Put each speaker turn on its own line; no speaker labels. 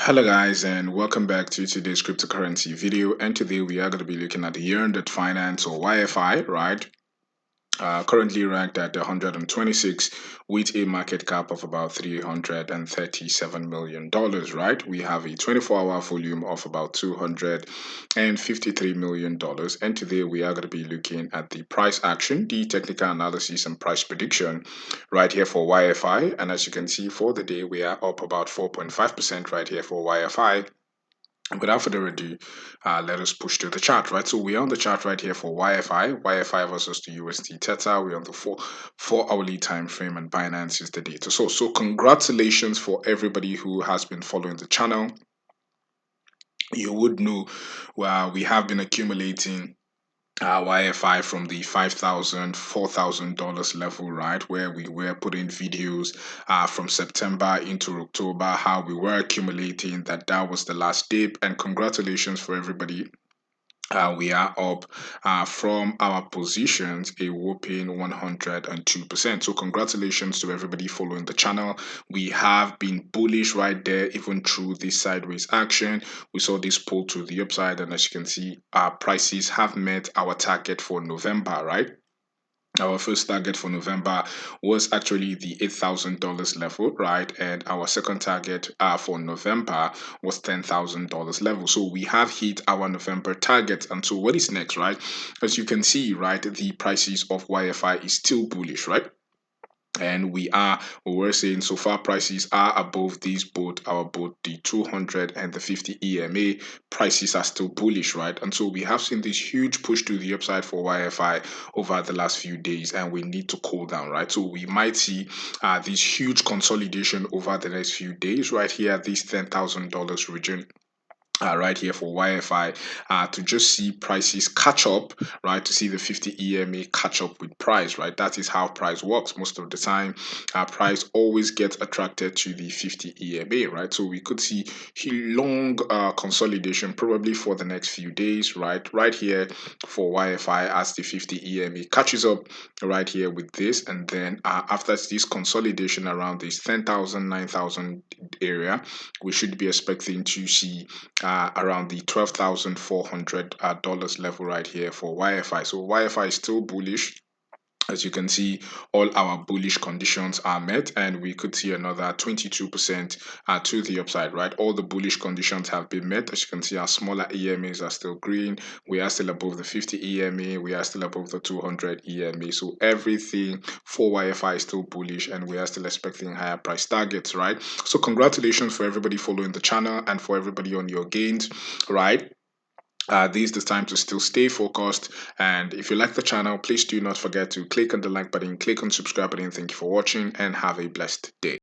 Hello guys, and welcome back to today's cryptocurrency video. And today we are going to be looking at the YEARN.finance or YFI, right? Currently ranked at 126 with a market cap of about $337 million, right? We have a 24-hour volume of about $253 million. And today we are going to be looking at the price action, the technical analysis, and price prediction right here for YFI. And as you can see, for the day, we are up about 4.5% right here for YFI. Without further ado, let us push to the chart, right? So we're on the chart right here for YFI versus the USD Theta. We're on the four hourly time frame, and Binance is the data. So congratulations for everybody who has been following the channel. You would know we have been accumulating YFI from the $5,000 level, right, where we were putting videos from September into October, how we were accumulating that was the last dip. And congratulations for everybody. We are up from our positions a whopping 102%. So congratulations to everybody following the channel. We have been bullish right there, even through this sideways action. We saw this pull to the upside, and as you can see, our prices have met our target for November, right? Our first target for November was actually the $8,000 level, right? And our second target for November was $10,000 level. So we have hit our November target. And so what is next, right? As you can see, right, the prices of YFI is still bullish, right? And we're saying so far prices are above these both the 200 and the 50 EMA prices are still bullish, right? And so we have seen this huge push to the upside for YFI over the last few days, and we need to cool down, right? So we might see this huge consolidation over the next few days right here at this $10,000 region, right here for YFI, to just see prices catch up, right? To see the 50 EMA catch up with price, right? That is how price works most of the time. Price always gets attracted to the 50 EMA, right? So we could see long consolidation probably for the next few days, right? Right here for YFI as the 50 EMA catches up right here with this, and then after this consolidation around this 10,000, 9,000 area, we should be expecting to see around the $12,400 level right here for YFI. So YFI is still bullish. As you can see, all our bullish conditions are met, and we could see another 22% to the upside, right? All the bullish conditions have been met. As you can see, our smaller EMAs are still green. We are still above the 50 EMA. We are still above the 200 EMA. So everything for YFI is still bullish, and we are still expecting higher price targets, right? So congratulations for everybody following the channel and for everybody on your gains, right? This is the time to still stay focused. And if you like the channel, please do not forget to click on the like button, click on subscribe button. Thank you for watching, and have a blessed day.